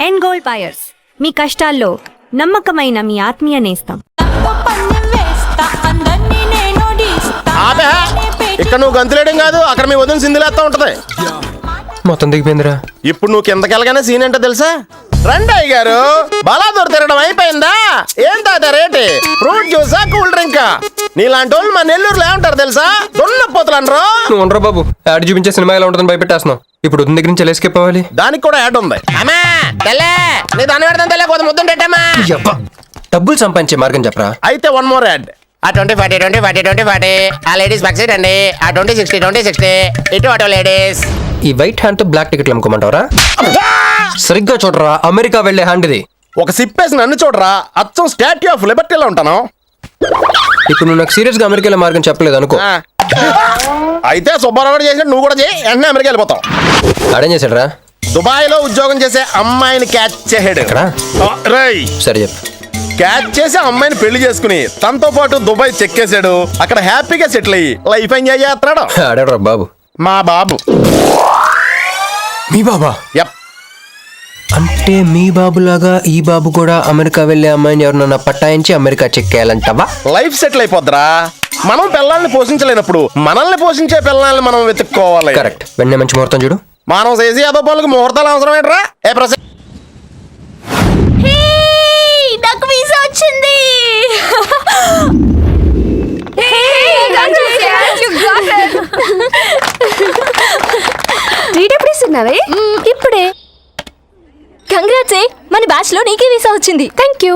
End gold buyers, మీ కష్టాల్లో నమ్మకమైన మీ ఆత్మీయ నేస్తం. ఇక్కడ నువ్వు గంతులేయడం కాదు, అక్కడ మీ వదిన సింధులేస్తా ఉంటది. మొత్తం దిగిపోయిందిరా. ఇప్పుడు నువ్వు కిందకెళ్ళగానే సీన్ ఏంటో తెలుసా? రండి అయ్య గారు, బలాదూర్ తిరగడం అయిపోయిందా? ఏం తాత రేటి? Fruit జ్యూసా, cool డ్రింకా? నీలాంటి వాళ్ళు మా నెల్లూరులో ఏమంటారు తెలుసా? దున్నపోతులు అనరు. నువ్వు ఉండరా బాబు, యాడ్ చూపించే సినిమా ఎలా ఉంటుందని భయపెట్టేస్తున్నావు. ఇప్పుడు వదిన దగ్గర నుంచి ఎస్కేప్ అవ్వాలి. దానికి కూడా యాడ్ ఉంది. అమ్మా తెల్లే, నీ దాన్ని పెడతాను తెల్లే, కొద్ది ముద్దుంటమ్మా. డబ్బులు సంపాదించే మార్గం చెప్పరా. అయితే వన్ మోర్ యాడ్. ఆ 20-40 20-40 20-40 ఆ లేడీస్ బ్యాక్ సైడ్ అండి. ఆ 20-60 20-60 ఇటు అటు లేడీస్. ఈ వైట్ హ్యాండ్ తో బ్లాక్ టికెట్లు అమ్ముకోమంటావరా? సరిగ్గా చూడరా, అమెరికా వెళ్లే హ్యాండ్ ఇది. ఒక సిప్పేసి నన్ను చూడరా, అచ్చం స్టాట్యూ ఆఫ్ లిబర్టీలో ఉంటాను. ఇప్పుడు నువ్వు నాకు సీరియస్ గా అమెరికా మార్గం చెప్పలేదు అనుకో. అయితే సుబ్బారావు చేసినట్టు నువ్వు కూడా చేయి, వెంటనే అమెరికా వెళ్ళిపోతావు. ఆడేం చేశాడు రా? దుబాయ్ లో ఉద్యోగం చేసే అమ్మాయిని క్యాచ్ చేసాడు. సరే చెప్పు. క్యాచ్ చేసి అమ్మాయిని పెళ్లి చేసుకుని తనతో పాటు దుబాయ్ చెక్కేశాడు. అక్కడ హ్యాపీగా సెటిల్ అయ్యి లైఫ్ ఎంజాయ్ చేస్తున్నాడు. ఆడాడు బాబు. మా బాబు. మీ బాబా? యప్. అంటే మీ బాబులాగా ఈ బాబు కూడా అమెరికా వెళ్లే అమ్మాయిని ఎవరినన్నా పట్టాయించి అమెరికా చెక్కేయాలంటావా? లైఫ్ సెటిల్ అయిపోద్దిరా. మనం పిల్లల్ని పోషించలేనప్పుడు మనల్ని పోషించే పిల్లల్ని మనం వెతుక్కోవాలి. కరెక్ట్. వెంటనే మంచి ముహూర్తం చూడు. మనం చేసి అదో పనులకు ముహూర్తాలు అవసరం ఏంట్రా? ఏ ప్రశ్న? నాకు వీసా వచ్చింది. ఎప్పుడు ఇస్తున్నావే? ఇప్పుడే. కంగ్రాట్స్, మన బ్యాచ్ లో నీకే వీసా వచ్చింది. Thank you.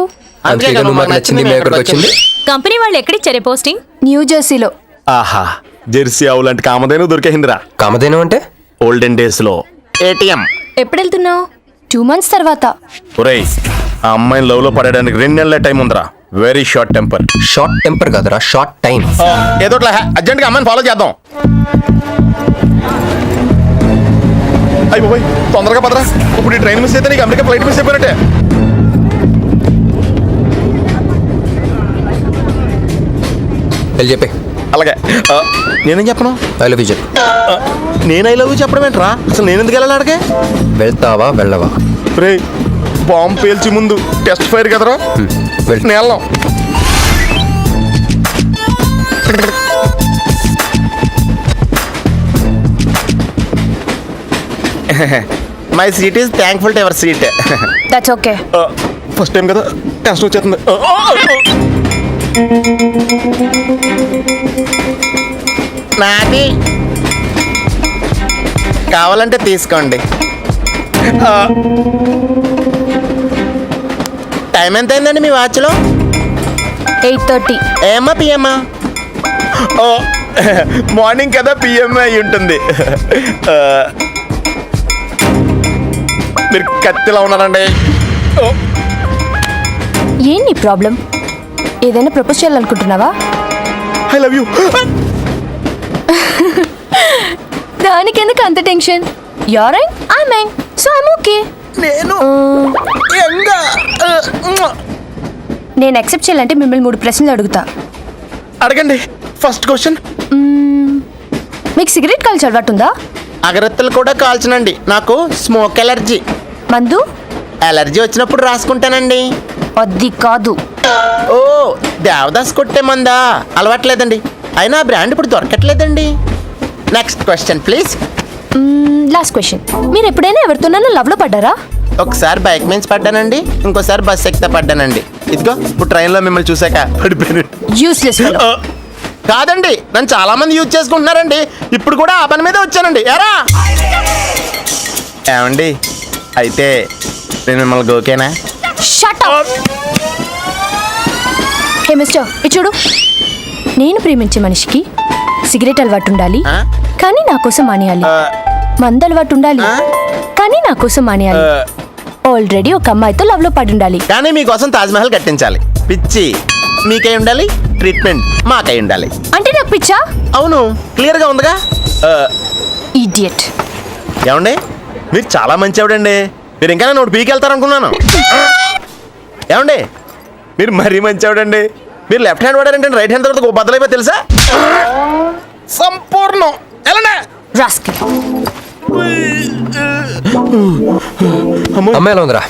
అందుకే నువ్వు మాకు నచ్చింది, మేము ఎక్కడికి వచ్చింది. కంపెనీ వాళ్ళు ఎక్కడిచ్చారే పోస్టింగ్? న్యూ జెర్సీలో. ఆహా, జెర్సీ ఆవులాంటి కామధేను దొరికేసిందిరా. కామధేను అంటే? ఓల్డెన్ డేస్ లో ఏటీఎం. ఎప్పుడు వెళ్తున్నావు? 2 months తర్వాత. ఒరేయ్, ఆ అమ్మాయిని లవ్ లో పడడానికి 2 నెలల టైం ఉందిరా. Very short temper. Short temper కాదురా, షార్ట్ టైం. ఏదోట్లా అర్జెంట్ గా అమ్మాయిని ఫాలో చేద్దాం. అయ్యి బాయ్, తొందరగా పదరా. ఇప్పుడు ఈ ట్రైన్ మిస్ అయితే నీకు అమెరికా ఫ్లైట్ మిస్ అయిపోయినట్టే. వెళ్ళి చెప్పే. అలాగే. నేనేం చెప్పను? ఐ లవ్ యూ చెప్పు. నేను ఐ లవ్ యూ చెప్పడం ఏంట్రా? అసలు నేను ఎందుకు వెళ్ళాలి అడిగే? వెళ్తావా వెళ్ళవా? రే, బాంబు పేల్చి ముందు టెస్ట్ ఫైర్ కదరా. నేను వెళ్ళాం. My seat is thankful to ever seat. That's okay. First time కదా, టెస్ట్ వచ్చేస్తుంది. నాది కావాలంటే తీసుకోండి. టైం ఎంత అయిందండి మీ వాచ్లో? 8:30. ఏమా పిఎమ్మా? ఓ, మార్నింగ్ కదా, పిఎంఏ అయి ఉంటుంది. మీరు కత్తిలా ఉన్నారండి. ఏంటి ప్రాబ్లం? ఏదైనా ప్రపోజ్ చేయాలనుకుంటున్నావా? I love you. దానికి ఎందుకు అంత tension? You're young, I young, so I'm okay. నేను నేను యాక్సెప్ట్ చేయాలంటే మిమ్మల్ని 3 ప్రశ్నలు అడుగుతా. అడగండి. First question. మీకు సిగరెట్ కాల్చి అలవాటు ఉందా? అగరత్తులు కూడా కాల్చనండి, నాకు స్మోక్ ఎలర్జీ. మందు? ఎలర్జీ వచ్చినప్పుడు రాసుకుంటానండి. అది కాదు. ఓ, దేవదాస్ కొట్టే మందా? అలవాట్లేదండి, అయినా బ్రాండ్ ఇప్పుడు దొరకట్లేదండి. Next question please. Last question. మీరు ఎప్పుడైనా ఎవరితోనైనా లవ్లో పడ్డారా? ఒకసారి బైక్ మీద పడ్డానండి, ఇంకోసారి బస్ ఎక్కితే పడ్డానండి. ఇదిగో ఇప్పుడు ట్రైన్లో మిమ్మల్ని చూసాక పడిపోయాను. యూస్లెస్. కాదండి, నన్ను చాలా మంది యూజ్ చేసుకుంటున్నారండి. ఇప్పుడు కూడా ఆ పని మీద వచ్చానండి. ఎరా ఏమండి, అయితే నేను మిమ్మల్ని ఓకేనా? Shut up. హే మిస్టర్, ఇది చూడు. నేను ప్రేమించే మనిషికి సిగరెట్ అలవాటు ఉండాలి, కానీ నా కోసం మానేయాలి. మందు అలవాటు ఉండాలి, కానీ నా కోసం మానేయాలి. ఆల్రెడీ ఒక అమ్మాయితో లవ్ లో పడి ఉండాలి, కానీ మీకోసం తాజ్మహల్ కట్టించాలి. పిచ్చి మీకై ఉండాలి, ట్రీట్మెంట్ మాకై ఉండాలి. అంటే నాకు పిచ్చా? అవును, క్లియర్ గా ఉందిగా. ఇడియట్. ఏమండి, మీరు చాలా మంచివాడండి. మీరు ఇంకా నన్ను పీకెళ్తారనుకున్నాను. ఏమండి, మీరు మరీ మంచివాడండి. మీరు లెఫ్ట్ హ్యాండ్ వాడారంటే రైట్ హ్యాండ్ తర్వాత బద్దలైపోయి తెలుసా? సంపూర్ణం. ఎలాండి రాస్కెల్. అమ్మాయి ఎలా ఉందిరా?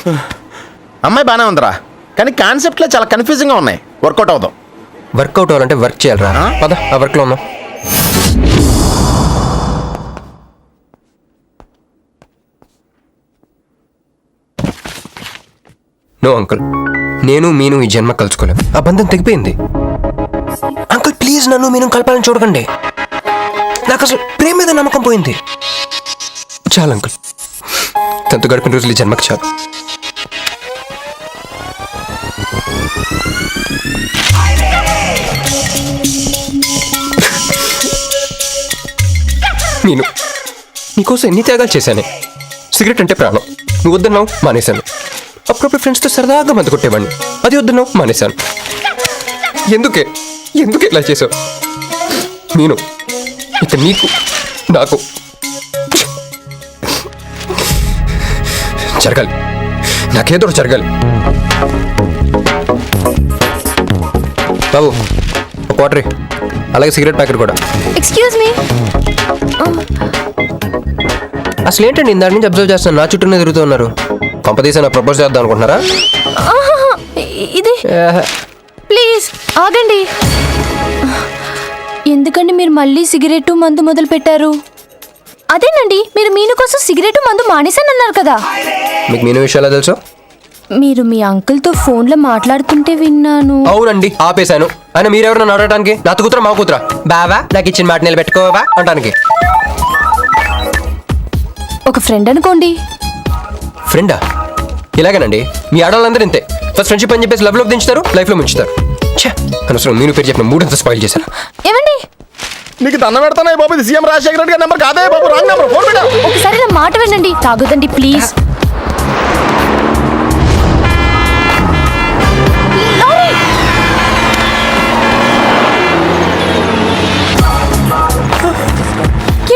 అమ్మాయి బానే ఉందిరా, కానీ కాన్సెప్ట్లో చాలా కన్ఫ్యూజింగ్గా ఉన్నాయి. వర్కౌట్ అవుదాం. వర్కౌట్ అవ్వాలంటే వర్క్ చేయాలరా. పద ఆ వర్క్లో ఉన్నాం. నో అంకుల్, నేను మీను ఈ జన్మ కలుసుకోలేం. ఆ బంధం తెగిపోయింది. అంకుల్ ప్లీజ్ నన్ను మీను కలపాలని చూడకండి. నాకు అసలు ప్రేమ మీద నమ్మకం పోయింది. చాలు అంకుల్, తనతో గడిపిన రోజులు ఈ జన్మకి చాలు. నేను నీకోసం ఎన్ని త్యాగాలు చేశానే. సిగరెట్ అంటే ప్రాణం, నువ్వు వద్దన్నావు మానేశాను. అప్పుడప్పుడు ఫ్రెండ్స్తో సరదాగా మందు కొట్టేవాడిని, అది వద్దన్నావు మానేశాను. ఎందుకే ఎందుకు ఇలా చేసావు? నేను ఇక నీకు నాకు జరగాలి, నాకేదో జరగాలి. బాబు ఒక వాటర్, అలాగే సిగరెట్ ప్యాకెట్ కూడా. Excuse me. అసలు ఏంటండి ఇందాక నుంచి అబ్జర్వ్ చేస్తాను, నా చుట్టూనే తిరుగుతూ ఉన్నారు. కంపదీసా నా ప్రపోజ్ చేద్దాం అనుకుంటున్నారా? ఇది ప్లీజ్ ఆగండి. ఎందుకండి మీరు మళ్ళీ సిగరెట్ మందు మొదలు పెట్టారు? అదేనండి, మీరు మీను కోసం సిగరెట్ మందు మానేశానన్నారు కదా. మీకు మీను విషయాలు తెలుసు? మీరు మీ అంకుల్తో ఫోన్లో మాట్లాడుతుంటే విన్నాను. అవునండి, ఆపేశాను. ఆయన మీరెవరు నన్ను అడగడానికి? నా కూతురా మా కూతురా? బావా నాకు ఇచ్చిన మాట నిలబెట్టుకోవా అంటానికి. ఒక ఫ్రెండ్ అనుకోండి. ఫ్రెండా? ఇలాగేనండి, మీ ఆడవాళ్ళందరూ ఇంతే. ఫస్ట్ ఫ్రెండ్షిప్ అని చెప్పేసి లవ్లోకి దించుతారు, లైఫ్లో ముంచుతారు. అనవసరం మీను పేరు చెప్పిన మూడంతా స్పాయిల్ చేశారు. ఏమండి, నీకు దండం పెడతానే బాబు, ఇది సీఎం రాజశేఖర రెడ్డి గారి నెంబర్ కాదే బాబు, రాంగ్ నెంబర్. ఫోన్ పెట్టా. ఒకసారి నా మాట వినండి. తాగుదండి ప్లీజ్.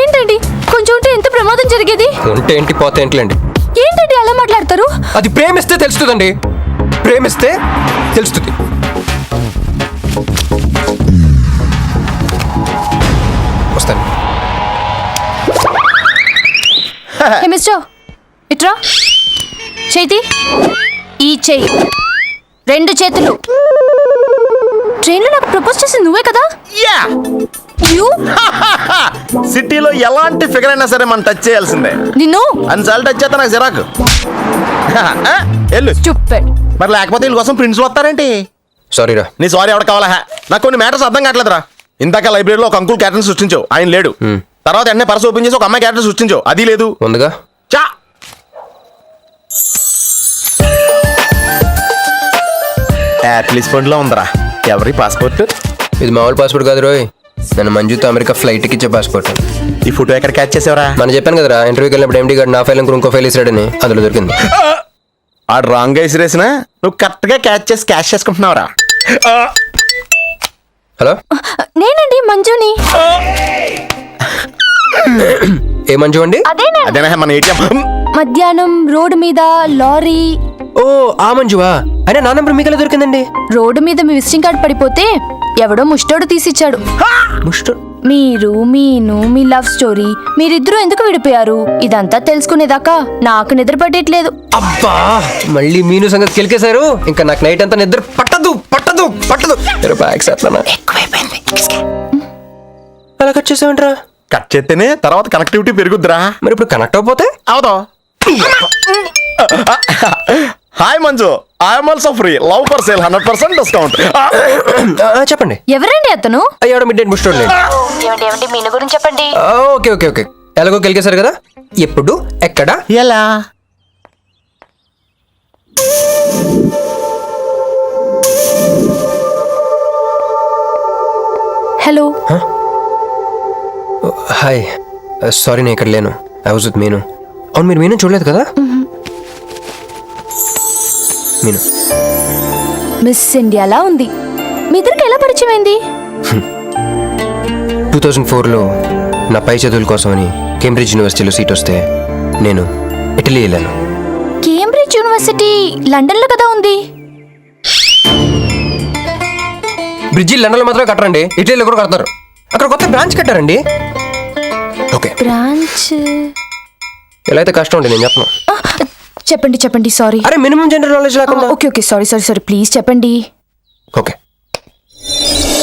ఏంటండి, కొంచెం ఉంటే ఎంత ప్రమాదం జరిగేది. ఉంటే ఏంటి పోతే ఏంటిలేండి. ఏంటండి అలా మాట్లాడతారు? అది ప్రేమిస్తే తెలుస్తుందండి, ప్రేమిస్తే తెలుస్తుంది. వస్తాను. హే మిస్టర్, ఇట్రా. చేతి ఈ చెయ్యి, రెండు చేతులు. ట్రైన్లో నాకు ప్రపోజ్ చేసింది నువ్వే కదా? Yeah, you. సిటీలో ఎలాంటి ఫిగర్ అయినా సరే మనం టచ్ చేయాల్సిందే. నిన్ను అన్నిసార్లు టచ్ చేస్తా నాకు చిరాకు. వెళ్ళు. స్టూపిడ్. మరి లేకపోతే వీళ్ళ కోసం ప్రిన్స్ వస్తారేంటి? సారీరా. నీ సారీ ఎవడ కావాలా? నాకు కొన్ని మ్యాటర్స్ అర్థం కావట్లేదురా. ఇందాక లైబ్రరీలో ఒక అంకుల్ క్యారెక్టర్ సృష్టించావు, ఆయన లేడు. తర్వాత ఎన్నే పర్స్ ఓపెన్ చేసి ఒక అమ్మాయి క్యారెక్టర్ సృష్టించావు, అది లేదు. ఉందిగా. చా యాప్లిస్ ఫండ్ లో ఉందరా. ఎవరి పాస్పోర్ట్? ఇది మామూలు పాస్పోర్ట్ కాదు రోయ్, నన్ను మంజుతో అమెరికా ఫ్లైట్కి ఇచ్చే పాస్పోర్ట్. ఈ ఫోటో ఎక్కడ క్యాచ్ చేసావరా? మనం చెప్పాను కదరా, ఇంటర్వ్యూకి వెళ్ళినప్పుడు ఎండి గారు నా ఫైల్ ఇంకో ఫైల్ ఇస్తాడని, అందులో దొరికింది. ఆ రాంగ్ గా ఇసిరేసినా నువ్వు కరెక్ట్ గా క్యాచ్ చేసి క్యాష్ చేసుకుంటున్నావురా. హలో, నేనండి మంజుని. ఏ మంజు అండి? అదేనా మన ఏటీఎం. మధ్యాహ్నం రోడ్డు మీద లారీ. ఓ ఆ మంజువా? అయినా నా నెంబర్ మీకు ఎలా దొరికిందండి? రోడ్డు మీద మీ విజిటింగ్ కార్డ్ పడిపోతే ఎవడో ముష్టోడు తీసిచ్చాడు. మీరు మీను మీ లవ్ స్టోరీ, మీరిద్దరూ ఎందుకు విడిపోయారు ఇదంతా తెలుసుకునేదాకా నాకు నిద్ర పట్టేట్లేదు. అబ్బా, మళ్ళీ మీను సంగతి కెలికేశారు. ఇంకా నాకు నైట్ అంతా నిద్ర పట్టదు పట్టదు పట్టదు. ఎక్కువైపోయింది. అలా కట్ చేసామంటరా? కట్ చేస్తేనే తర్వాత కనెక్టివిటీ పెరుగుద్దిరా. మరి ఇప్పుడు కనెక్ట్ అయిపోతే అవుదా? Hi Manju, I'm also free, love for sale, 100% discount. చెప్పండి. ఎవరండి అతను? అయ్యాడు మిడ్ నైట్ ముస్టోడ్ లేండి. ఏమిటి మీను గురించి చెప్పండి. ఓకే ఓకే ఓకే, ఎలాగో కెలికేశారు కదా, ఎప్పుడు ఎక్కడ ఎలా? హలో. హాయ్, సారీ నేను ఇక్కడ లేను, ఐ వాజ్ విత్ మీను. అవును, మీరు మీను చూడలేదు కదా? మీను మిస్ ఇండియాలా ఉంది. మీ ఇద్దరికి ఎలా పరిచయం అయింది? 2004లో నా పై చదువుల కోసమని కేంబ్రిడ్జ్ యూనివర్సిటీలో సీట్ వస్తే నేను ఇటలీ వెళ్ళాను. కేంబ్రిడ్జ్ యూనివర్సిటీ లండన్లో కదా ఉంది. బ్రిడ్జి లండన్లో మాత్రమే కట్టరండి, ఇటలీలో కూడా కడతారు. అక్కడ కొత్త బ్రాంచ్ కట్టారండి. ఓకే, బ్రాంచ్ ఎలా అయితే కష్టం ఉండి నేను చెప్పను. చెప్పండి చెప్పండి, సారీ. అరే మినిమం జనరల్ నాలెడ్జ్ లేకుండా. Okay okay, sorry sorry sorry, please చెప్పండి. ఓకే.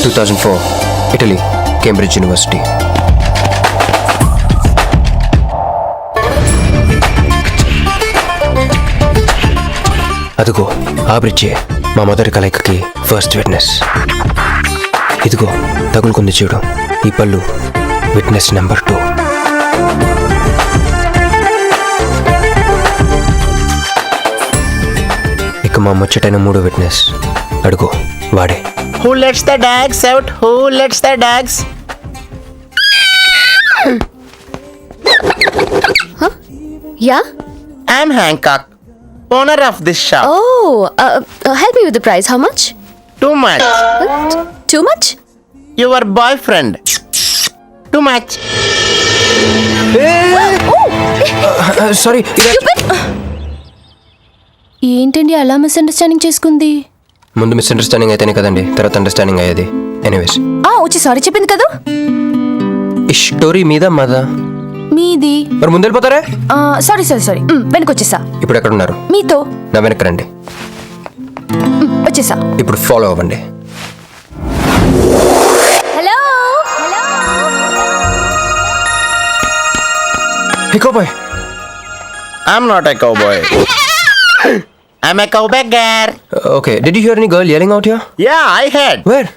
2004 Italy, Cambridge university. అదిగో ఆ బ్రిడ్జే మా మొదటి కలయికకి ఫస్ట్ విట్నెస్. ఇదిగో తగులుకుంది చూడు ఈ పళ్ళు, విట్నెస్ నెంబర్ 2. ఇక మా ముచ్చటైన 3 విట్నెస్ అడుగు వాడే. Who lets the dogs out? Who lets the dogs? Yeah. I'm Hancock, owner of this shop. Oh help me with the price. How much? Too much. Too much? Your boyfriend. Too much. Sorry. ఏంటండి అలా misunderstanding చేసుకుంది? ముందు misunderstanding అయితేనే కదండి తర్వాత understanding అయ్యేది. Anyways, వచ్చి sorry చెప్పింది కదా. ఈ స్టోరీ మీద మాదా? మీది. మరి ముందు వెళ్ళిపోతారా? సారీ సారీ సారీ, వెనకొచ్చేసా. ఇప్పుడు ఎక్కడ ఉన్నారు? మీతో. నా వెనక్కి రండి. వచ్చేసా. ఇప్పుడు ఫాలో అవ్వండి. Hello. Hey cowboy. I'm not a cowboy. I'm a cowbagger. Okay, did you hear any girl yelling out here? Yeah, I heard. Where?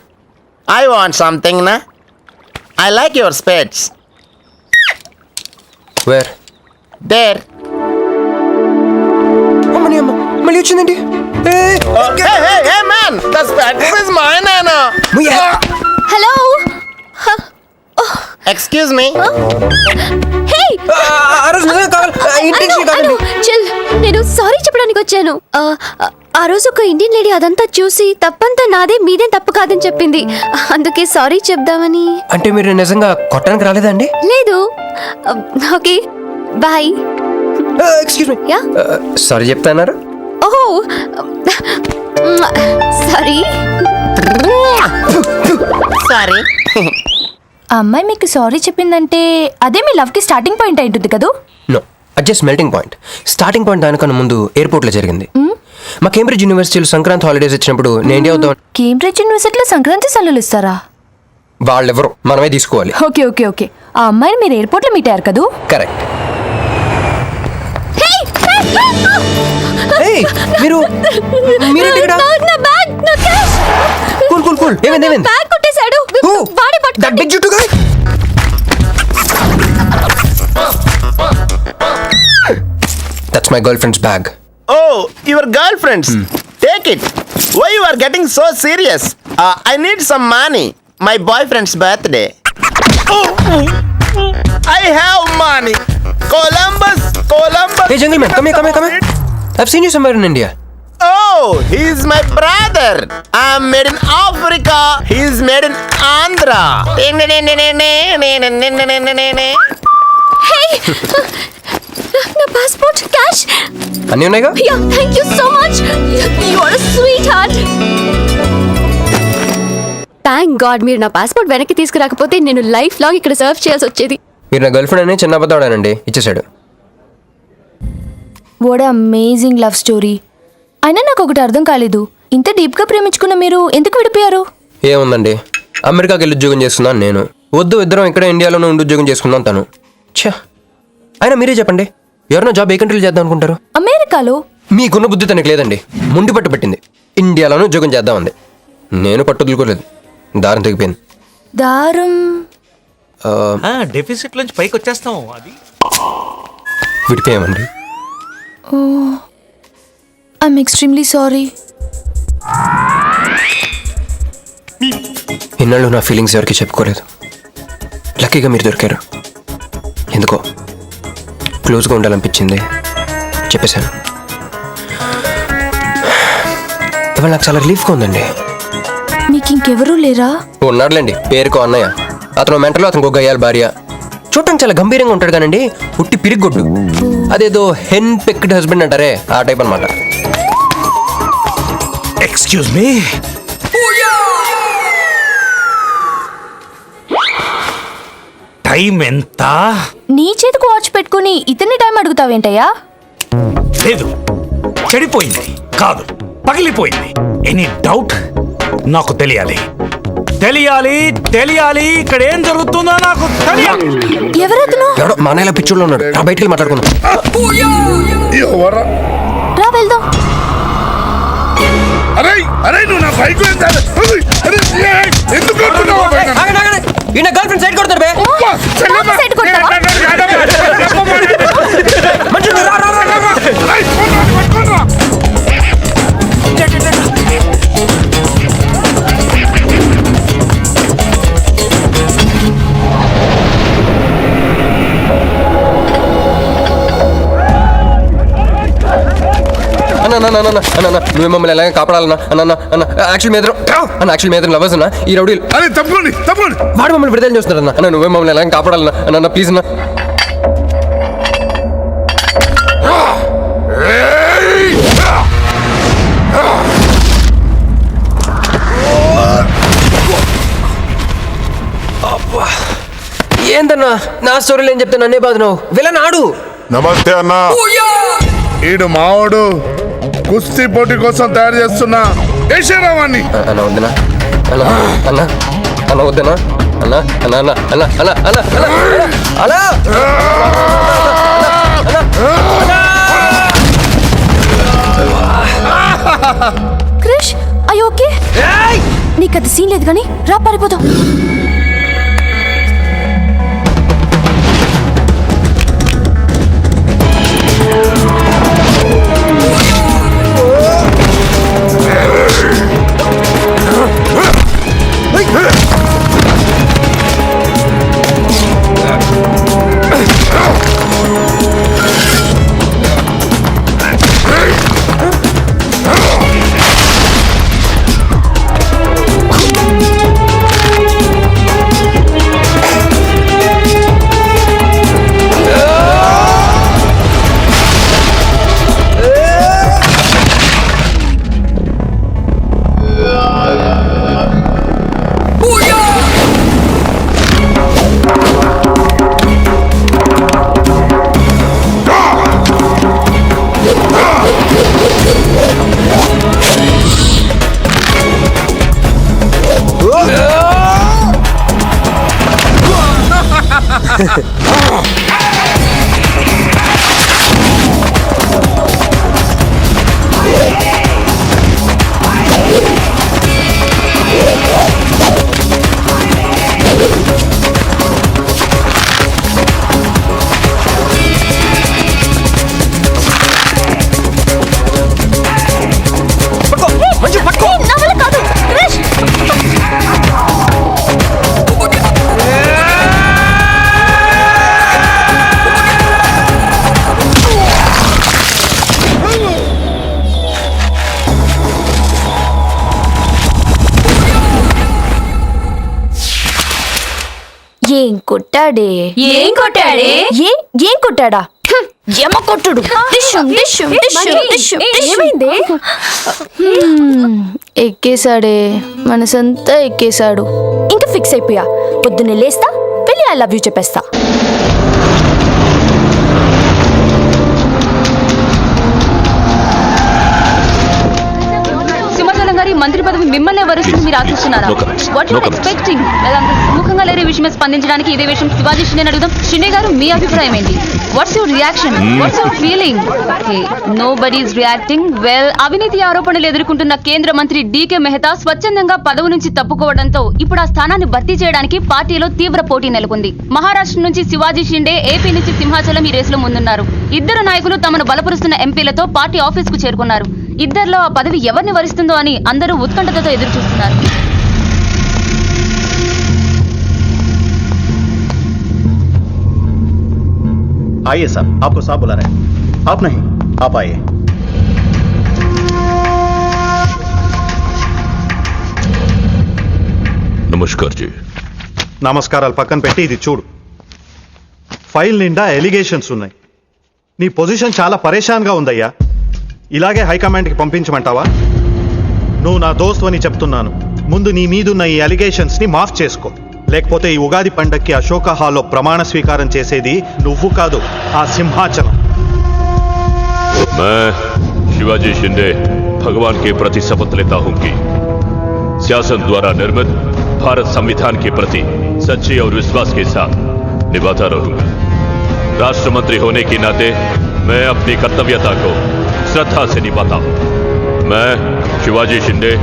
I want something, na? I like your spades. Where? There. అమ్మని అమ్మ మళ్ళీ వచ్చిందండి. Hey, man! The spades is mine, Anna. Hello. Excuse me. హే. ఆ రోజు నిజంగా కావాలి. Intention కాదండి. Chill. నేను సారీ చెప్పడానికి వచ్చాను. ఆ రోజు ఒక ఇండియన్ లేడీ అదంతా చూసి తప్పంతా నాదే, మీదేం తప్పు కాదని చెప్పింది. అందుకే సారీ చెప్దామని. అంటే మీరు నిజంగా కొట్టడానికి రాలేదా అండి? లేదు. Okay bye. Excuse me. Ya. Sorry చెప్తాన్నారు. ఓహో సారీ. Sorry. ఆ అమ్మాయి మీకు సారీ చెప్పిందంటే అదే మీ లవ్ కి స్టార్టింగ్ పాయింట్ అయి ఉంటుంది కదా. నో, అది just melting point. Starting point దానికన్నా ముందు ఎయిర్పోర్ట్లో జరిగింది. మా కేంబ్రిడ్జ్ యూనివర్సిటీలో సంక్రాంతి హాలిడేస్ వచ్చినప్పుడు నేను ఇండియా వద్దాం. కేంబ్రిడ్జ్ యూనివర్సిటీలో సంక్రాంతి సెలవులు ఇస్తారా? వాళ్ళెవరు మనమే తీసుకోవాలి. ఓకే ఓకే ఓకే, ఆ అమ్మాయిని మీరు ఎయిర్పోర్ట్ లో మీట్ అయ్యారు కదా. కరెక్ట్. మీరు మీరేంటి ఇక్కడ? నా బ్యాగ్, నా క్యాష్. Cool cool cool. ఏమైంది ఏమైంది? బ్యాగ్ కొట్టేశాడు. వాడి పట్టుకోండి. That big juttu guy? That's my girlfriend's bag. Oh, your girlfriends. Take it. Why you are getting so serious? I need some money. My boyfriend's birthday. Oh, I have money. Columbus. Hey, jungle man, come here. I've seen you somewhere in India. Oh, he's my brother. I'm made in Africa. He's made in Andhra. Hey, నా passport, cash. అన్నీ ఉన్నాయిగా? Yeah, thank you so much. You are a sweetheart. Thank God మీరు నా passport వెనక్కి తీసుకురాకపోతే నేను life long ఇక్కడ serve చేయాల్సి వచ్చేది. మీరు నా గర్ల్ ఫ్రెండ్ అని చిన్న అబద్ధాడానండి, ఇచ్చేసాడు. What amazing love story. అయినా నాకు ఒకటి అర్థం కాలేదు, ఇంత డీప్ గా ప్రేమించుకున్న మీరు ఎందుకు విడిపోయారు? ఏముందండి, అమెరికాకి వెళ్ళి ఉద్యోగం చేస్తున్నాను నేను. వద్దు, ఇద్దరం ఇక్కడ ఇండియాలోనే ఉండి ఉద్యోగం చేసుకుందాం తను. ఛా, అయినా మీరే చెప్పండి, ఎవరైనా జాబ్ ఏ కంట్రీలో చేద్దాం అనుకుంటారు? అమెరికాలో. మీకున్న బుద్ధి తనకి లేదండి, ముండి పట్టు పెట్టింది. ఇండియాలోనే ఉద్యోగం చేద్దామంది. నేను పట్టుదలుకోలేదు, దారం తెగిపోయింది. దారం డెఫిసిట్ నుంచి పైకి వచ్చేస్తాం. అది విడిపోయామండి. I'm extremely sorry. ఇన్నాళ్ళు నా ఫీలింగ్స్ ఎవరికి చెప్పుకోలేదు. లక్కీగా మీరు దొరికారు. ఎందుకో క్లోజ్గా ఉండాలనిపించింది, చెప్పేశాను. ఇవాళ నాకు చాలా రిలీఫ్గా ఉందండి. మీకు ఇంకెవరూ లేరా? ఉన్నాడులేండి, పేరుకో అన్నయ్య. అతను మెంటలో, అతనికి ఒక గయ్యాల భార్య. చూడటానికి చాలా గంభీరంగా ఉంటాడు కానండి, పుట్టి పిరిగొడ్డు. అదేదో హెన్ పెక్డ్ హస్బెండ్ అంటారే, ఆ టైప్ అనమాట. Excuse me. టైం ఎంత? నీ చేతికి వాచ్ పెట్టుకుని ఇతన్ని టైం అడుగుతావేంటయ్యా? లేదు, చెడిపోయింది కాదు, పగిలిపోయింది. Any doubt? నాకు తెలియాలి, తెలియాలి, తెలియాలి. ఇక్కడ ఏం జరుగుతుందో నాకు తెలియాలి. ఎవరతను? ఎవడో మా అన్నయ్య పిచ్చోళ్ళు ఉన్నాడు. రా బయటికి వెళ్ళి మాట్లాడుకుందాం. రా వెళ్దాం. అరే అరే నువ్వు నా బైక్ ఎందుకు ఈయన గర్ల్ ఫ్రెండ్ సైడ్ కొడతాడు బే. నాకు సైడ్ కొడతావా? అన్న నువ్వే మమ్మల్ని ఎలాగ కాపాడాలన్నా అన్న అన్న యాక్చువల్ మీద యాక్చువల్ మీద లవర్స్ అన్న ఈ రౌడీ అరే తప్పండి తప్పండి వాడు మమ్మల్ని విడుదల చేస్తున్నారు అన్న నువ్వే మమ్మల్ని ఎలాగ కాపాడాలన్నా అన్న ప్లీజ్ అన్న. ఏందన్నా నా స్టోరీలు ఏం చెప్తే నన్నే బాధ నువ్వు విలన్ ఆడు. నమస్తే అన్నా. ఈడు మావాడు కుస్తీ పోటీ కోసం తయారు చేస్తున్నా యశరావాణ్ణి. అన్న వద్దనా అన్న అన్న అన్న వద్దనా అన్న అన్న అన్న అన్న అన్న అన్న అన్న క్రిష్ అయ్యో ఓకే, నీకు అది సీన్ లేదు కానీ రా పారిపోతాం. ఏం కొట్టాడే? ఏం కొట్టాడే? ఏం కొట్టాడా? యమ కొట్టుడు. డిష్షుం, డిష్షుం, డిష్షుం, డిష్షుం, డిష్షుం. ఏమైంది? ఎక్కేశాడే, మనసంతా ఎక్కేశాడు. ఇంకా ఫిక్స్ అయిపోయా, పొద్దున్నే లేస్తా, వెళ్ళి ఐ లవ్ యూ చెప్పేస్తా. మంత్రి పదవి మిమ్మల్ని వరుస్తుంది మీరు ఆశిస్తున్నారా? What you expecting? అంత సుముఖంగా లేరే విషయమే స్పందించడానికి ఇదే విషయం శివాజీ షిండే అడుగుదాం. షిండే గారు మీ అభిప్రాయం ఏంటి? What's your reaction? What's your feeling? Nobody is reacting. Well, అవినీతి ఆరోపణలు ఎదుర్కొంటున్న కేంద్ర మంత్రి డీకే మెహతా స్వచ్ఛందంగా పదవి నుంచి తప్పుకోవడంతో ఇప్పుడు ఆ స్థానాన్ని భర్తీ చేయడానికి పార్టీలో తీవ్ర పోటీ నెలకొంది. మహారాష్ట్ర నుంచి శివాజీ షిండే, ఏపీ నుంచి సింహాచలం ఈ రేసులో ముందున్నారు. ఇద్దరు నాయకులు తమను బలపరుస్తున్న ఎంపీలతో పార్టీ ఆఫీస్ కు చేరుకున్నారు. ఇద్దరిలో ఆ పదవి ఎవరిని వరిస్తుందో అని అందరూ ఉత్కంఠతతో ఎదురు చూస్తున్నారు. आइए साहब, आपको साहब बुला रहे हैं. आप नहीं, आप आइए. నమస్కార్ జీ. నమస్కారాలు పక్కన పెట్టి ఇది చూడు. ఫైల్ నిండా ఎలిగేషన్స్ ఉన్నాయి. నీ పొజిషన్ చాలా పరేషాన్గా ఉందయ్యా. ఇలాగే హైకమాండ్కి పంపించమంటావా? నువ్వు నా దోస్తు అని చెప్తున్నాను. ముందు నీ మీదున్న ఈ అలిగేషన్స్ని మాఫ్ చేసుకో. లేకపోతే ఈ ఉగాది పండక్కి అశోక హాల్లో ప్రమాణ స్వీకారం చేసేది నువ్వు కాదు, ఆ సింహాచలం. मैं शिवाजी शिंदे भगवान के प्रति शपथ लेता हूं कि शासन द्वारा निर्मित भारत संविधान के प्रति सच्चे और विश्वास के साथ निभाता रहूंगा। राष्ट्र मंत्री होने के नाते मैं अपनी कर्तव्यता को श्रद्धा से निभाता हूं। मैं शिवाजी शिंदे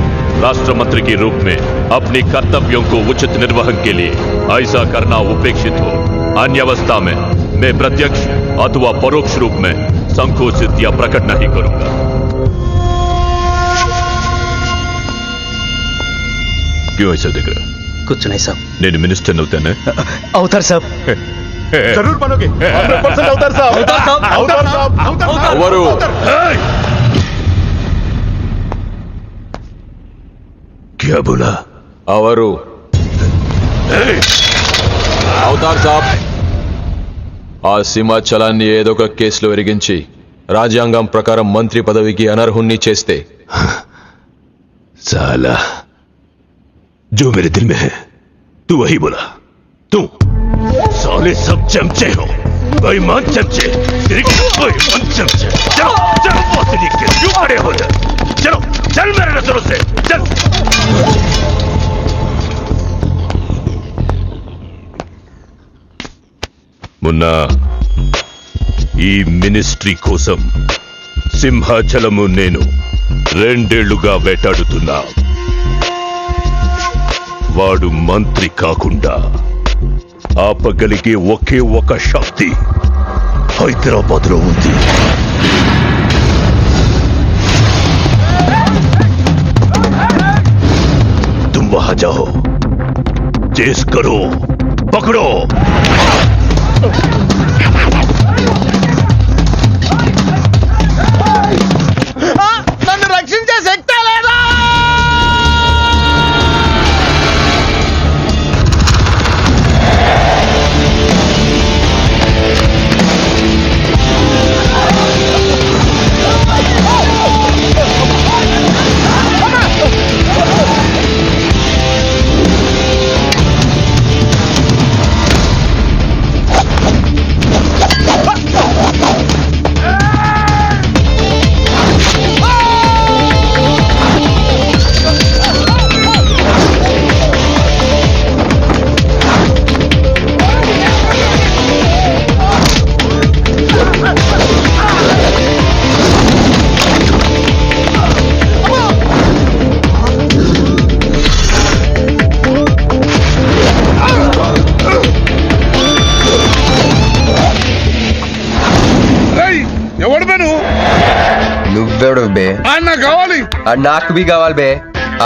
राष्ट्र मंत्री के रूप में अपनी कर्तव्यों को उचित निर्वहन के लिए ऐसा करना उपेक्षित हो अन्य अवस्था में मैं प्रत्यक्ष अथवा परोक्ष रूप में संकोचित या प्रकट नहीं करूंगा। क्यों ऐसा दिख रहा? कुछ नहीं साहब। నేను మినిస్టర్ అవుతానే? అవుతారు సాబ్। जरूर बनोगे 100% అవుతారు సాబ్। అవుతారు సాబ్। ఎవరు? क्या बोला? ఎవరు? అవతార్ సాబ్, ఆ సింహాచలాన్ని ఏదో ఒక కేసులో ఎరిగించి రాజ్యాంగం ప్రకారం మంత్రి పదవికి అనర్హుణ్ణి చేస్తే साला जो मेरे दिल में है तू वही बोला। तू साले सब चमचे हो, बेईमान चमचे, बेईमान चमचे। चलो चलो बहुत लिख के क्यों खड़े हो जाए? चलो चल मेरे नजरों से चल। मुन्ना, ఈ మినిస్ట్రీ కోసం సింహాచలము నేను 2 ఏళ్లుగా వేటాడుతున్నా। వాడు మంత్రి కాకుండా ఆపగలిగే ఒకే ఒక శక్తి హైదరాబాద్ లో ఉంది। तुम वहां जाओ, चेस करो, पकड़ो। నన్ను రక్షించే శక్తి లేదా? ఎవడు బే నువ్వు? నువ్వెవడు బే? ఆడు నాకు కావాలి. నాకు బి కావాలి బే.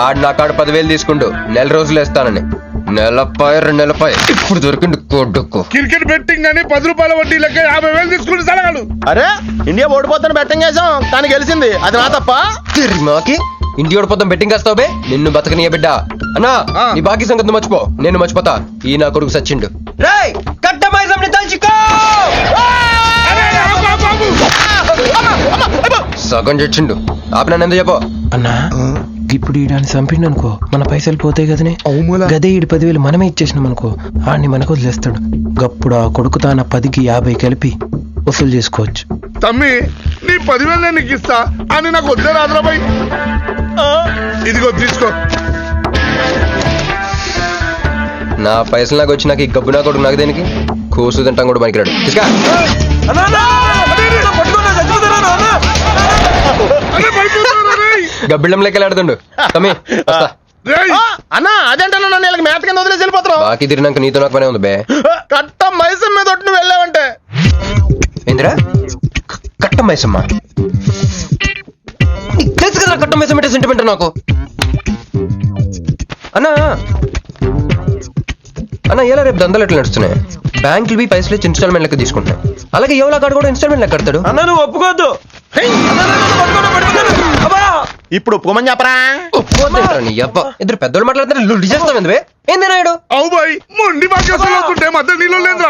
ఆడు నా కాడ 10,000 తీసుకుంటూ 4 రోజులు వేస్తానని. నెలపై 2 నెలపై ఇప్పుడు దొరికింది కొడుకు. క్రికెట్ బెట్టింగ్ అని 10 రూపాయల వడ్డీ లెక్క 50,000 తీసుకుని సలగాడు. అరే ఇండియా ఓడిపోతాను బెట్టింగ్ వేసాం కానీ గెలిచింది, అది నా తప్ప? మాకి ఇంటి ఓడిపోతాం బెట్టింగ్ వేస్తావు బే? నిన్ను బతకనియ బిడ్డ. అన్నా నీ బాకీ సంగతి నువ్వు మర్చిపో, నేను మర్చిపోతా. ఈ నా కొడుకు సచ్చిండు. రేయ్ కట్టమైసంని తలుచుకో. సగం చచ్చిండు. ఆపినా ఎందుకు చెప్పు అన్నా, ఇప్పుడు ఈడాన్ని చంపిండు అనుకో మన పైసలు పోతాయి కదనే. గదే 10,000 మనమే ఇచ్చేసినాం అనుకో ఆడిని మనకు వదిలేస్తాడు. గప్పుడు ఆ కొడుకు తాన 10కి 50 కలిపి వసూలు చేసుకోవచ్చు. తమ్మి నీ 10,000 నేను నీకు ఇస్తా అని నాకు వద్దే రాదురాబాయ్. ఇదిగో తీసుకో. నా పైసలు నాకు వచ్చి నాకు ఈ గబ్బు నా కొడుకు నాకు దేనికి? కూసు తింటాం కూడా పనికిరాడు. గబ్బిళ్ళం లెక్కలాడుతుండు. అన్నా అదేంటన్నా నన్ను వీళ్ళకి మేత కింద వదిలేసి వెళ్ళిపోతారు. బాకీ తిరిగినాక నీతో నాకు పనే ఉంది బే. కట్ట మైసం మీద ఒట్టు నువ్వు వెళ్ళావంటే. ఏందిరా కట్ట మైసమ్మా? నీకు తెలుసు కదా కట్ట మైసం అంటే సెంటిమెంట్ నాకు. అన్నా అన్న ఎలా రేపు దందలు ఎట్లా నడుస్తున్నాయి? బ్యాంకులు బి పైసలు ఇచ్చి ఇన్స్టాల్మెంట్ లెక్క తీసుకుంటున్నాయి. అలాగే ఎవలా కాడు కూడా ఇన్స్టాల్మెంట్ లెక్క కడతాడు. అన్న నువ్వు ఒప్పుకోవద్దు. ఇప్పుడు ఒప్పుకోమని చెప్పరా? ఇద్దరు పెద్దోళ్ళు మాట్లాడుతున్నారు. ఏంది నాయుడు? అవు బాయ్ మొండి బాగా మధ్య నీళ్ళు లేదా?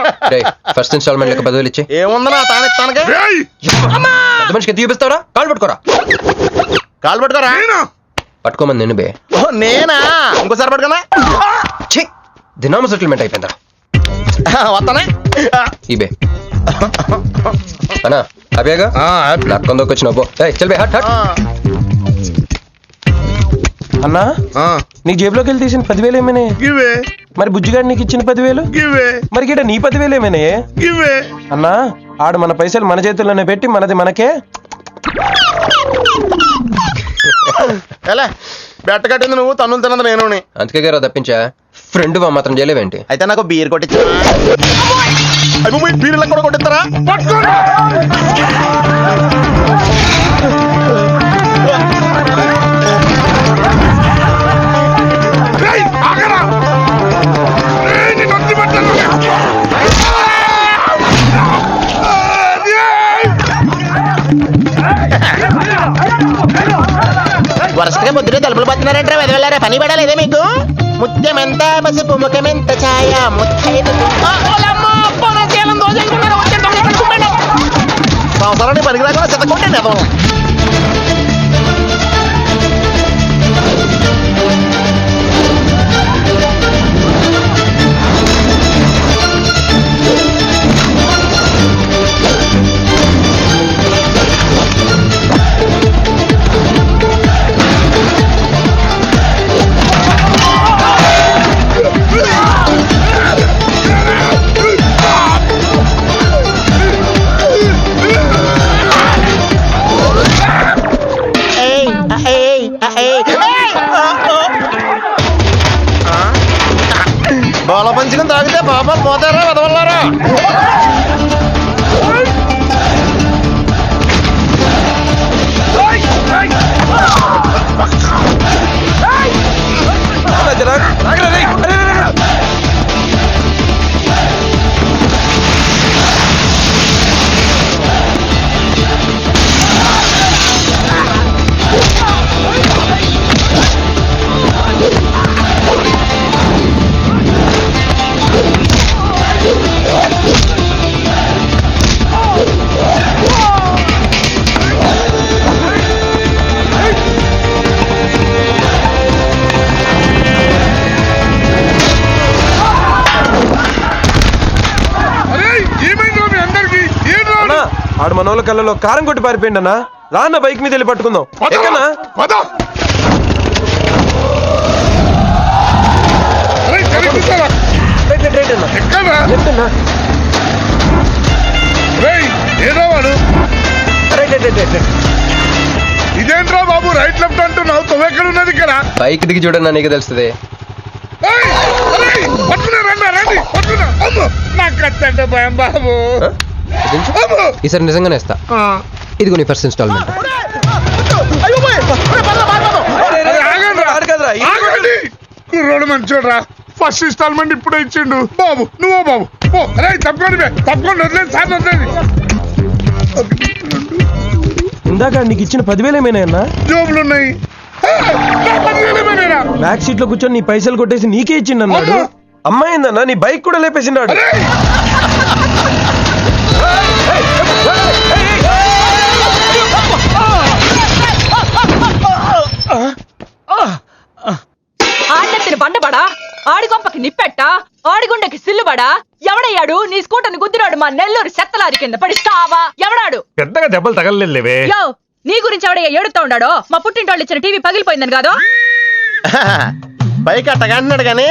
ఫస్ట్ ఇన్స్టాల్మెంట్ లెక్క 10,000 ఇచ్చి ఏముందన్నా తానెత్తానగా పెద్ద మనిషికి ఎత్తి చూపిస్తావరా? కాళ్ళు పట్టుకోరా. కాళ్ళు పట్టుకోరా? పట్టుకోమని నేను బే. నేనా? ఇంకోసారి పట్టుకున్నా దినామ సెటిల్మెంట్ అయిపోయిందా వస్తానే ఇబే అన్నా అబేగా నాకు కొందరికి వచ్చిన చల్ బే హట్ హట్ అన్నా నీకు జేబులోకి వెళ్ళి తీసిన 10,000 ఏమైనా గివే మరి బుజ్జిగాడు నీకు ఇచ్చిన 10,000 గివే మరి గిడ నీ 10,000 ఏమైనా గివే అన్నా ఆడు మన పైసలు మన చేతుల్లోనే పెట్టి మనది మనకే ఎలా బెట్ట కట్టింది నువ్వు తన్నులు తిన్నది నేను అందుకే గారు తప్పించా ఫ్రెండ్ మాత్రం చేయలేవేంటి అయితే నాకు బీర్ కొట్టించు బీర్లకు కూడా కొట్టిస్తారా వరుసగా పొద్దునే తలుపులు పడుతున్నారంటే వెదవెళ్ళారా పని పడలేదే మీకు ముత్యమెంత పసుపు ముఖమెంత ఛాయ సంవత్సరాన్ని పనికిరాకుండా చెత్తకొట్టండి అదో బాల పంచుకుని తాగితే పాపం పోతారా వదవల్లారా ఆడు మనోళ్ళ కళ్ళలో కారం కొట్టి పారిపోయింది అన్న రాన్న బైక్ మీద వెళ్ళి పట్టుకుందాం ఎక్కనా ఇదేంట్రా బాబు రైట్ లెఫ్ట్ అంటున్నావు తొవ్వెక్కడ ఉన్నది ఇక్కడ బైక్ దిగి చూడన్నా నీకు తెలుస్తుంది బాబు ఈసారి నిజంగానే ఇస్తా ఇదిగో నీ ఫస్ట్ ఇన్స్టాల్మెంట్ కుర్రోడు మంచోడ్రా ఫస్ట్ ఇన్స్టాల్మెంట్ ఇప్పుడే ఇచ్చిండు బాబు నువ్వు బాబు తప్పకుండా తప్పకుండా వదిలేదు సార్ వదిలేదు ఇందాక నీకు ఇచ్చిన 10,000 ఏమైనా అన్నా జోబులు ఉన్నాయి బ్యాక్ సీట్ లో కూర్చొని నీ పైసలు కొట్టేసి నీకే ఇచ్చిండు అన్నాడు అమ్మాయిందన్నా నీ బైక్ కూడా లేపేసిండాడు ఆడెత్తిన బండబడా ఆడి కొంపకి నిప్పెట్ట ఆడిగుండకి సిల్లుబడా ఎవడయ్యాడు నీ స్కూటర్ని గుద్దినాడు మా నెల్లూరు చెత్తలారి కింద పడి సావా ఎవడాడు పెద్దగా దెబ్బలు తగలలేవే యో నీ గురించి ఎవడయ్యా ఏడుతా ఉన్నాడో మా పుట్టింటోళ్ళు ఇచ్చిన టీవీ పగిలిపోయిందని కాదు పైకి అట్టగంటున్నాడు గానీ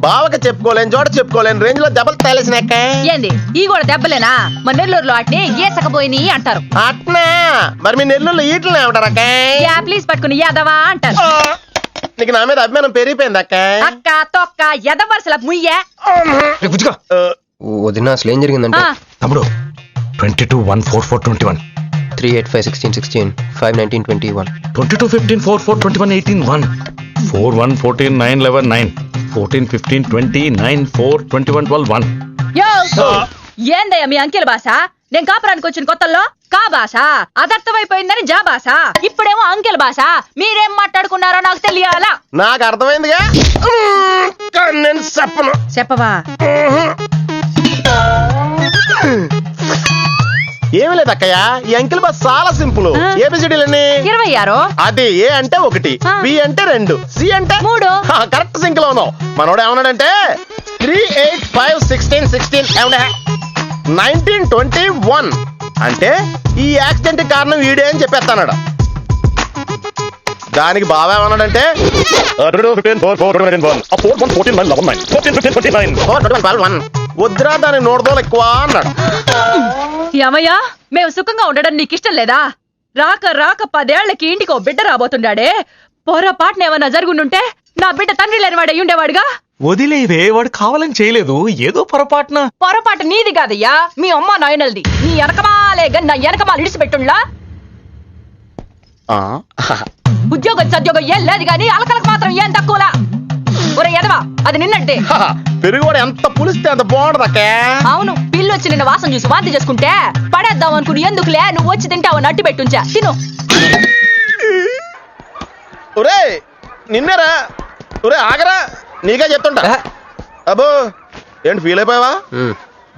బావకి చెప్పుకోలేని చోట చెప్పుకోలేని రేంజ్ లో దెబ్బలు తేలేసినాక ఏంది ఈ కూడా దెబ్బలేనా మా నెల్లూరులో అట్నే గీసకపోయిని అంటారు అట్నా మరి మీ నెల్లూరులో ఈటలు ఏమంటారు యా ప్లీజ్ పట్టుకుని యాదవా అంటారు నీకు నా మీద అభిమానం పెరిగిపోయింది అక్క అక్క తొక్క ఎదవరుసల ముయ్యే వదిన అసలు ఏం జరిగిందంటే తమ్ముడు 22-1-4-4-21 3-8-5-16-16 5-19-21 22-15-4-4-21-18-1 4-1-14-9-11-9 14-15-20-9-4-21-12-1 యో ఏందయ్యా మీ అంకెల భాష నేను కాపురానికి వచ్చిన కొత్తల్లో కా భాష అదర్థమైపోయిందని జా భాష ఇప్పుడేమో అంకెల భాష మీరేం మాట్లాడుకున్నారో నాకు తెలియాలా నాకు అర్థమైందిగా నేను చెప్పను చెప్పవా ఏమి లేదు అక్కయ్య, ఈ అంకిల్ బస్ చాలా సింపుల్. ఏబిసిడీలన్నీ 26. అది ఏ అంటే 1, బి అంటే 2, సి అంటే 3. కరెక్ట్ సింక్ లో ఉన్నావు. మనోడు ఏమన్నాడంటే 3, 8, 5, 16, 16 ఏమన్నా 19, 21 అంటే ఈ యాక్సిడెంట్ కారణం వీడే అని చెప్పేస్తాడు. దానికి బాబా ఏమన్నాడంటే వద్దురా దాని నోడదోలు ఎక్కువ అన్నాడు. ఏమయ్యా, మేము సుఖంగా ఉండడం నీకు ఇష్టం లేదా? రాక రాక 10 ఏళ్లకి ఇంటికి బిడ్డ రాబోతుండాడే. పొరపాటున ఏమన్నా జరుగుండుంటే నా బిడ్డ తండ్రి లేనివాడు అయ్యుండేవాడుగా. వదిలేవే, వాడు కావాలని చేయలేదు, ఏదో పొరపాటున. పొరపాటు నీది కాదయ్యా, మీ అమ్మ నాయనల్ది. నీ వెనకమాలే నా వెనకమాల ఇడిచిపెట్టుండ్లా. ఉద్యోగం సద్యోగం ఏం లేదు గాని అలకలకు మాత్రం ఏం తక్కువలా. ఒరే ఎదవా, అది నిన్నంటే. పెరుగువాడు ఎంత పులిస్తే అంత బాగుంటది అక్క. అవును, పిల్లి వచ్చి నిన్న వాసన చూసి వాంతి చేసుకుంటే పడేద్దాం అనుకుని ఎందుకులే నువ్వు వచ్చి తింటావని అట్టి పెట్టుంచా. తిను. ఒరే నిన్నరా, ఒరే ఆగరా, నీకే చెప్తుంటా. అబ్బో ఏంటి ఫీల్ అయిపోయావా?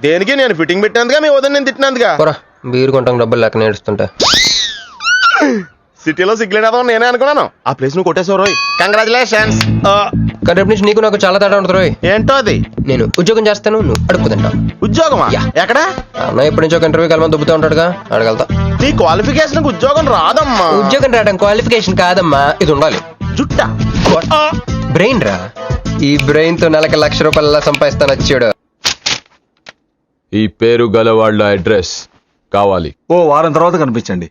దేనికి? నేను ఫిట్టింగ్ పెట్టినందుగా, మీ వదిన నేను తిట్టినందుగా. బీరు కొంటాం డబ్బులు లేక నేడుస్తుంటా. సిటీలో సిగ్గులేదా నేనే అనుకున్నాను. ఆ ప్లేస్ నువ్వు కొట్టేసావు రోయ్, కంగ్రాచులేషన్స్. కానీ రేపు నుంచి నీకు నాకు చాలా తేడా ఉంటుంది రోయ్. ఏంటో అది? నేను ఉద్యోగం చేస్తాను, నువ్వు అడుక్కు తింటావు. ఉద్యోగమా? ఎక్కడ? అన్న ఎప్పటి నుంచో ఒక ఇంటర్వ్యూ కలమని దుబ్బుతూ ఉంటాడుగా, అడగలుగుతా. నీ క్వాలిఫికేషన్ ఉద్యోగం రాదమ్మా. ఉద్యోగం రావడం క్వాలిఫికేషన్ కాదమ్మా, ఇది ఉండాలి. జుట్ట బ్రెయిన్ రా. ఈ బ్రెయిన్ తో నెలకి ₹1,00,000 సంపాదిస్తాను వచ్చాడు. ఈ పేరు గల వాళ్ళ అడ్రస్ కావాలి. ఓ వారం తర్వాత కనిపించండి.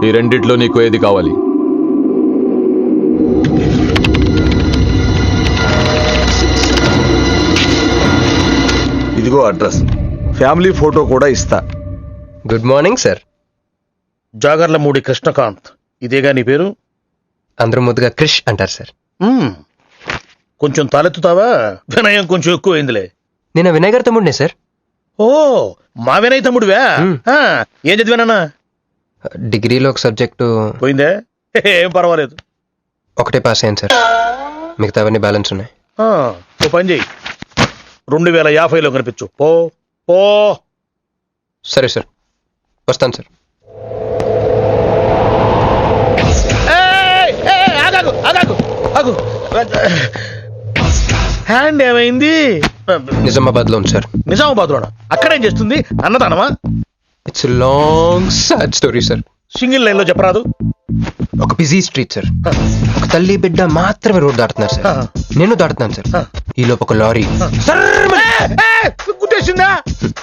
ఈ రెండిట్లో నీకు ఏది కావాలి? ఇదిగో అడ్రస్, ఫ్యామిలీ ఫోటో కూడా ఇస్తా. Good morning sir. Jagarlamudi Krishnakanth, ఇదేగా నీ పేరు? అందరూ ముద్దుగా క్రిష్ అంటారు సార్. కొంచెం తలెత్తుతావా? వినయం కొంచెం ఎక్కువైందిలే. నేను వినయ్ గారి తమ్ముడినే సార్. ఓ మా వినయ్ తమ్ముడివా? ఏం చదివానా? డిగ్రీలో ఒక సబ్జెక్టు పోయిందే, ఏం పర్వాలేదు. ఒకటే పాస్ అయ్యాను సార్, మిగతా అవన్నీ బ్యాలెన్స్ ఉన్నాయి. ఓ పని చెయ్యి, 2050లో కనిపించు. పో పో. సరే సార్, వస్తాను సార్. హ్యాండ్ ఏమైంది? నిజామాబాద్ లో ఉంది సార్. నిజామాబాద్ లో? అక్కడేం చేస్తుంది? అన్నదానమా? It's long sad story sir. Single line లో చెప్పరాదు. ఒక బిజీ స్ట్రీట్ సార్, ఒక తల్లి బిడ్డ మాత్రమే రోడ్ దాటుతున్నారు సార్. నేను దాటుతున్నాను సార్. ఈ లోపు ఒక లారీ గుర్తేసిందా?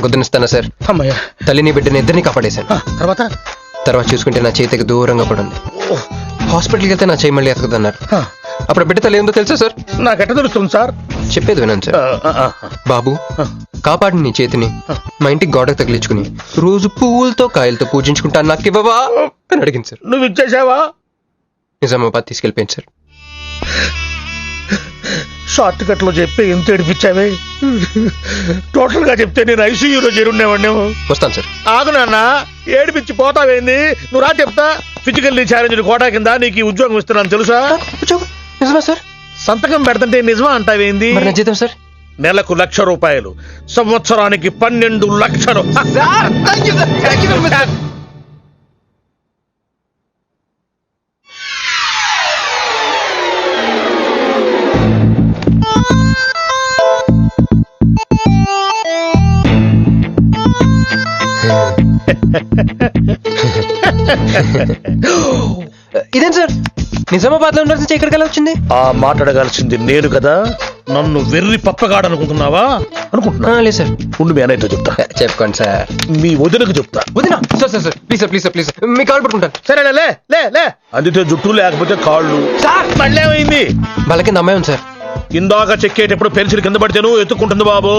గుద్దనిస్తానా సార్? అమ్మయ్య, తల్లిని బిడ్డని ఇద్దరిని కాపాడేశాను. తర్వాత చూసుకుంటే నా చేతికి దూరంగా పడుంది. హాస్పిటల్కి వెళ్తే నా చేయి మళ్ళీ ఎతకదన్నారు. అప్పుడు బిడ్డ తల్లి ఏందో తెలుసా సార్? నాకెట్ట తెలుస్తుంది సార్? చెప్పేది వినండి సార్. బాబు కాపాడి నీ చేతిని మా ఇంటికి గోడకు తగిలించుకుని రోజు పువ్వులతో కాయలతో పూజించుకుంటాను, నాకు ఇవ్వవా అని అడిగింది సార్. నువ్వు ఇచ్చేసావా? నిజామాబాద్ తీసుకెళ్ళిపోయింది సార్. షార్ట్ కట్ లో చెప్పి ఎంత ఏడిపించావే. టోటల్ గా చెప్తే నేను ఐసీయూలో చేరుండేవాడిని. వస్తాను సార్. ఆగు నాన్న, ఏడిపించి పోతావేంది? నువ్వు రా చెప్తా. ఫిజికల్లీ ఛాలెంజ్ కోటా కింద నీకు ఈ ఉద్యోగం ఇస్తున్నాను తెలుసా? నిజమా సార్? సంతకం పెడతంటే నిజమా అంటావేంది? జీతం సార్ నెలకు ₹1,00,000, సంవత్సరానికి 12 లక్షలు. ఇదేం సార్, నిజామాబాద్ లో ఉండాల్సి ఎక్కడికి వెళ్ళి వచ్చింది? ఆ మాట్లాడగాల్సింది నేను కదా. నన్ను వెర్రి పప్పగాడనుకుంటున్నావా? అనుకుంటున్నా. లేదు సార్. ఉండు, మీ అన్నయ్యతో చెప్తా. చెప్పుకోండి సార్. మీ వదినకు చెప్తా. వదినా? Sir sir sir please sir, please sir, please sir, మీ కాళ్ళు పట్టుకుంటాను. సరే లే లే లే. అందితే జుట్టు లేకపోతే కాళ్ళు. మళ్ళీ ఏమైంది? వాళ్ళ కింద అమ్మాయి ఉంది సార్. ఇందాక చెక్కేటప్పుడు పెన్సిల్ కింద పడితే నువ్వు ఎత్తుకుంటుంది బాబు.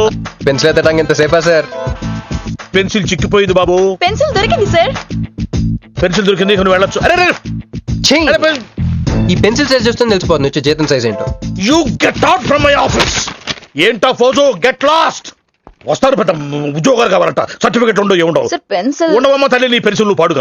పెన్సిల్ ఎత్తడానికి ఎంతసేపా సార్? పెన్సిల్ చిక్కిపోయింది బాబు. పెన్సిల్ దొరికింది సార్. పెన్సిల్ దొరికింది, నువ్వు వెళ్ళొచ్చు. అరే ఈ పెన్సిల్ సైజ్ చూస్తే తెలిసిపోతుంది వచ్చే జీతం సైజ్ ఏంటో. You get out from my office. ఏంటా ఫోజు? Get lost. వస్తారు పెద్ద ఉద్యోగాలు కావాలంట, సర్టిఫికెట్ ఉండవు, ఏముండవు. పెన్సిల్ ఉండవమ్మ తల్లి, నీ పెన్సిల్ నువ్వు పాడుగా.